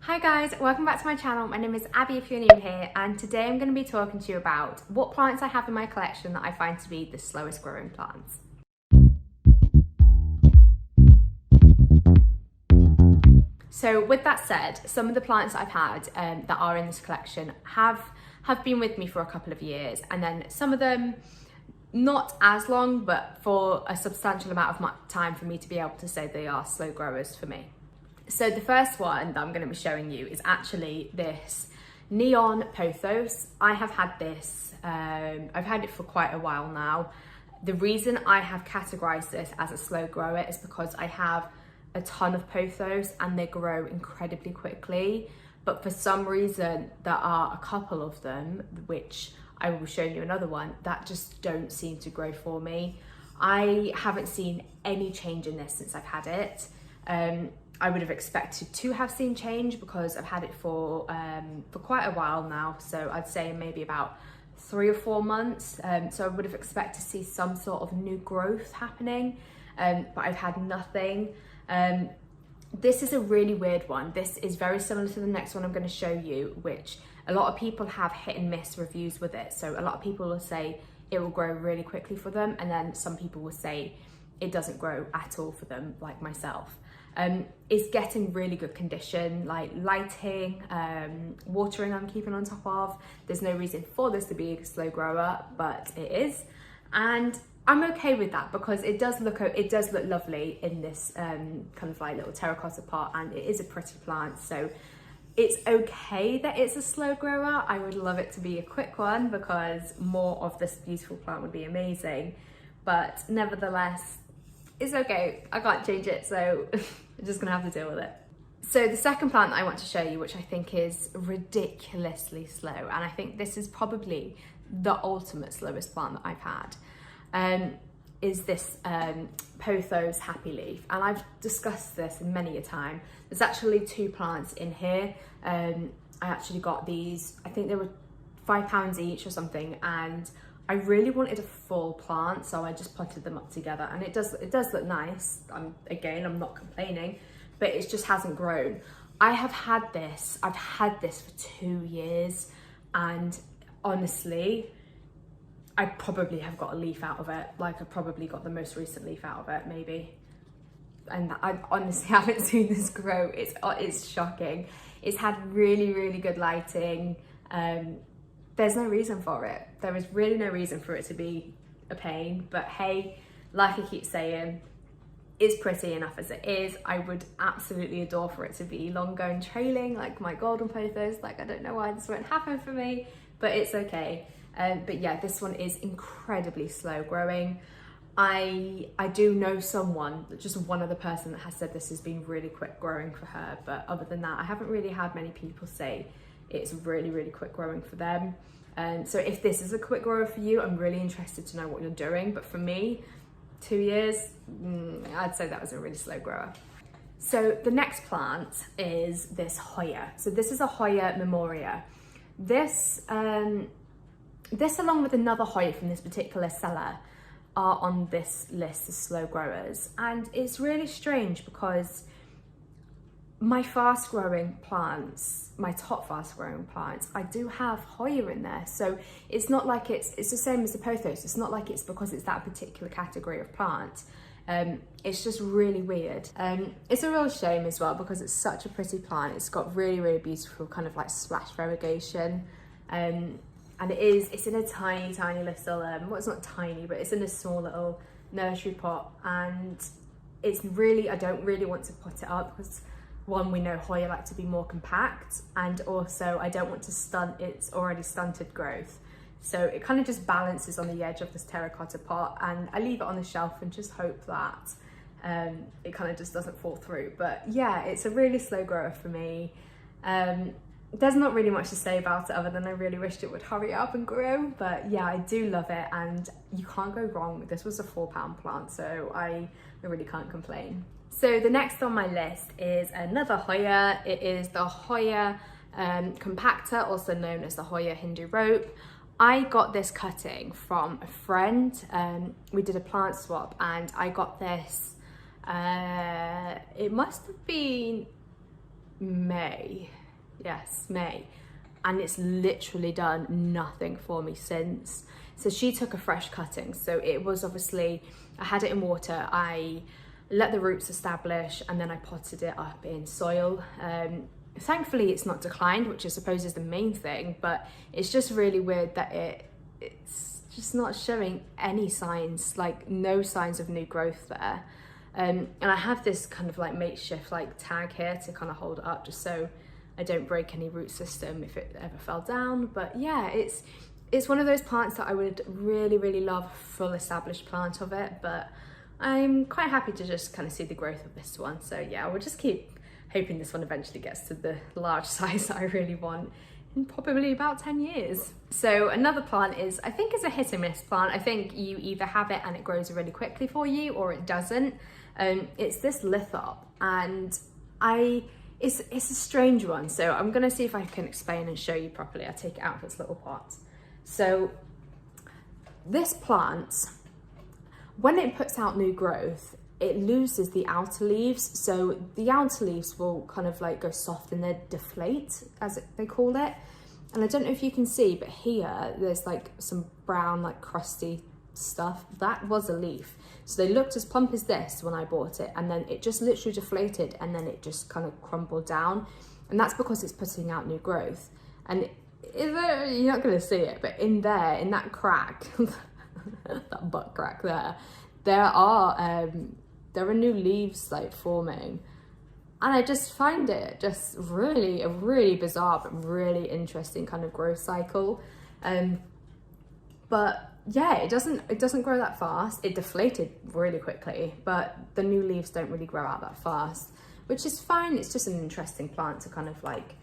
Hi guys, welcome back to my channel. My name is Abby if you're new here, and today I'm going to be talking to you about what plants I have in my collection that I find to be the slowest growing plants. So with that said, some of the plants that I've had that are in this collection have been with me for a couple of years, and then some of them not as long, but for a substantial amount of time for me to be able to say they are slow growers for me. So the first one that I'm going to be showing you is actually this neon pothos. I have had this, I've had it for quite a while now. The reason I have categorized this as a slow grower is because I have a ton of pothos and they grow incredibly quickly. But for some reason, there are a couple of them, which I will show you another one, that just don't seem to grow for me. I haven't seen any change in this since I've had it. I would have expected to have seen change because I've had it for quite a while now. So I'd say maybe about 3 or 4 months. So I would have expected to see some sort of new growth happening, but I've had nothing. This is a really weird one. This is very similar to the next one I'm going to show you, which a lot of people have hit and miss reviews with it. So a lot of people will say it will grow really quickly for them, and then some people will say it doesn't grow at all for them, like myself. It's getting really good condition, like lighting, watering I'm keeping on top of. There's no reason for this to be a slow grower, but it is. And I'm okay with that because it does look lovely in this kind of like little terracotta pot, and it is a pretty plant. So it's okay that it's a slow grower. I would love it to be a quick one because more of this beautiful plant would be amazing. But nevertheless, it's okay. I can't change it, so I'm just gonna have to deal with it. So the second plant that I want to show you, which I think is ridiculously slow, and I think this is probably the ultimate slowest plant that I've had, is this Pothos Happy Leaf. And I've discussed this many a time. There's actually 2 plants in here. I actually got these, I think they were £5 each or something, and I really wanted a full plant, so I just potted them up together, and it does look nice. Again, I'm not complaining, but it just hasn't grown. I've had this for 2 years, and honestly, I probably have got a leaf out of it. Like, I probably got the most recent leaf out of it, maybe. And I honestly haven't seen this grow. It's shocking. It's had really, really good lighting. There's no reason for it. There is really no reason for it to be a pain, but hey, like I keep saying, it's pretty enough as it is. I would absolutely adore for it to be longer and trailing like my golden pothos. Like, I don't know why this won't happen for me, but it's okay. But yeah, this one is incredibly slow growing. I do know someone, just one other person that has said this has been really quick growing for her, but other than that, I haven't really had many people say it's really, really quick growing for them. So if this is a quick grower for you, I'm really interested to know what you're doing. But for me, 2 years, I'd say that was a really slow grower. So the next plant is this Hoya. So this is a Hoya Memoria. This along with another Hoya from this particular seller are on this list of slow growers. And it's really strange because my fast growing plants, my top fast growing plants, I do have Hoya in there. So it's not like it's the same as the pothos. It's not like it's because it's that particular category of plant. It's just really weird. It's a real shame as well because it's such a pretty plant. It's got really, really beautiful kind of like splash variegation. And it's in a tiny, tiny little, well, it's not tiny, but it's in a small little nursery pot. And it's really, I don't really want to pot it up because one, we know Hoya like to be more compact, and also I don't want to stunt its already stunted growth. So it kind of just balances on the edge of this terracotta pot, and I leave it on the shelf and just hope that it kind of just doesn't fall through. But yeah, it's a really slow grower for me. There's not really much to say about it other than I really wished it would hurry up and grow, but yeah, I do love it and you can't go wrong. This was a £4 plant, so I really can't complain. So the next on my list is another Hoya. It is the Hoya compactor, also known as the Hoya Hindu rope. I got this cutting from a friend. We did a plant swap and I got this, it must have been May. Yes, May. And it's literally done nothing for me since. So she took a fresh cutting. So it was obviously, I had it in water, I let the roots establish, and then I potted it up in soil. Thankfully it's not declined, which I suppose is the main thing, but it's just really weird that it's just not showing any signs, like no signs of new growth there. And I have this kind of like makeshift like tag here to kind of hold it up just so I don't break any root system if it ever fell down. But yeah, it's one of those plants that I would really, really love a full established plant of it, but I'm quite happy to just kind of see the growth of this one. So yeah, we'll just keep hoping this one eventually gets to the large size that I really want in probably about 10 years. So another plant is, I think, is a hit and miss plant. I think you either have it and it grows really quickly for you or it doesn't. It's this Lithop, and it's a strange one. So I'm gonna see if I can explain and show you properly. I'll take it out of its little pot. So this plant, when it puts out new growth, it loses the outer leaves. So the outer leaves will kind of like go soft and they deflate, as they call it. And I don't know if you can see, but here there's like some brown, like crusty stuff. That was a leaf. So they looked as plump as this when I bought it, and then it just literally deflated and then it just kind of crumbled down. And that's because it's putting out new growth. And you're not going to see it, but in there, in that crack, that butt crack there are new leaves like forming, and I just find it just really a really bizarre but really interesting kind of growth cycle. But yeah, it doesn't grow that fast. It deflated really quickly, but the new leaves don't really grow out that fast, which is fine. It's just an interesting plant to kind of like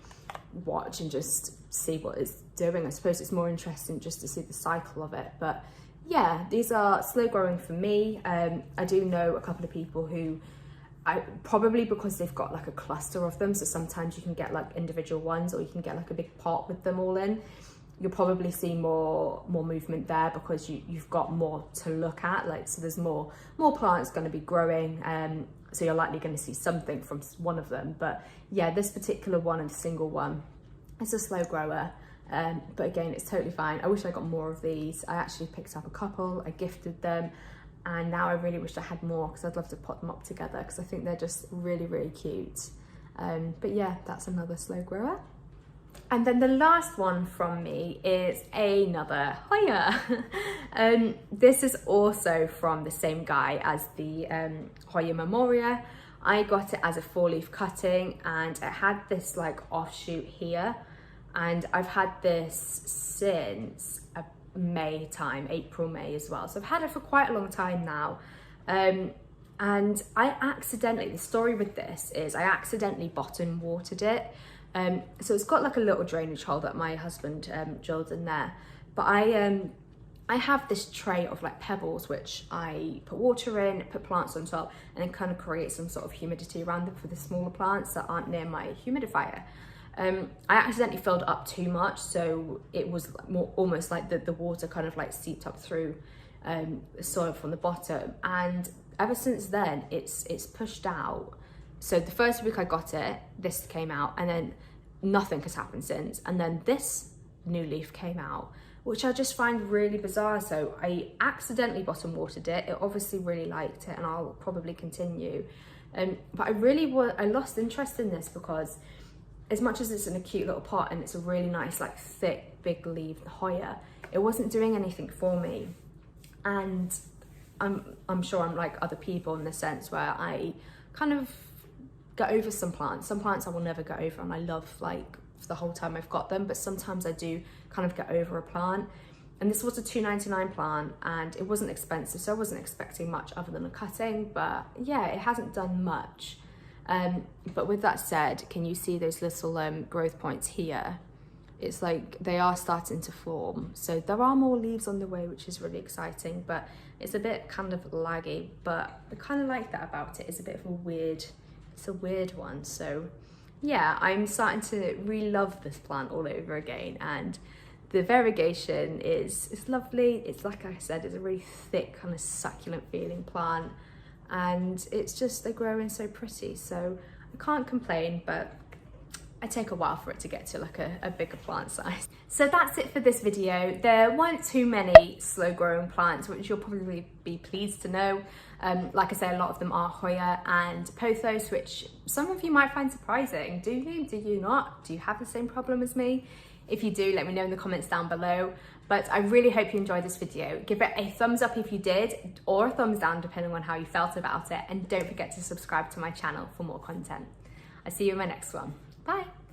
watch and just see what it's doing. I suppose it's more interesting just to see the cycle of it. But yeah, these are slow growing for me. I do know a couple of people who, probably because they've got like a cluster of them, so sometimes you can get like individual ones or you can get like a big pot with them all in. You'll probably see more movement there because you've got more to look at, like, so there's more plants going to be growing, so you're likely going to see something from one of them. But yeah, this particular one and single one, it's a slow grower. But again, it's totally fine. I wish I got more of these. I actually picked up a couple, I gifted them, and now I really wish I had more because I'd love to pot them up together because I think they're just really, really cute. But yeah, that's another slow grower. And then the last one from me is another Hoya. This is also from the same guy as the Hoya Memoria. I got it as a 4-leaf cutting, and it had this like offshoot here. And I've had this since May time, April, May as well. So I've had it for quite a long time now. And I accidentally, the story with this is I accidentally bottom watered it. So it's got like a little drainage hole that my husband drilled in there. But I have this tray of like pebbles, which I put water in, put plants on top, and then kind of create some sort of humidity around them for the smaller plants that aren't near my humidifier. I accidentally filled up too much, so it was almost like the water kind of like seeped up through the soil from the bottom, and ever since then it's pushed out. So the first week I got it, this came out, and then nothing has happened since, and then this new leaf came out, which I just find really bizarre. So I accidentally bottom watered it. It obviously really liked it, and I'll probably continue, but I lost interest in this because as much as it's in a cute little pot and it's a really nice, like, thick, big leaf Hoya, it wasn't doing anything for me. And I'm sure I'm like other people in the sense where I kind of get over some plants. Some plants I will never get over, and I love, like, for the whole time I've got them, but sometimes I do kind of get over a plant. And this was a $2.99 plant, and it wasn't expensive, so I wasn't expecting much other than a cutting. But yeah, it hasn't done much. But with that said, can you see those little growth points here? It's like they are starting to form. So there are more leaves on the way, which is really exciting, but it's a bit kind of laggy. But I kind of like that about it. It's a bit of a weird one. So yeah, I'm starting to really love this plant all over again, and the variegation is lovely. It's, like I said, it's a really thick, kind of succulent feeling plant. And it's just, they're growing so pretty, so I can't complain. But I take a while for it to get to like a bigger plant size. So that's it for this video. There weren't too many slow growing plants, which you'll probably be pleased to know. Like I say, a lot of them are Hoya and Pothos, which some of you might find surprising. Do you? Do you not? Do you have the same problem as me? If you do, let me know in the comments down below. But I really hope you enjoyed this video. Give it a thumbs up if you did, or a thumbs down depending on how you felt about it. And don't forget to subscribe to my channel for more content. I'll see you in my next one. Bye.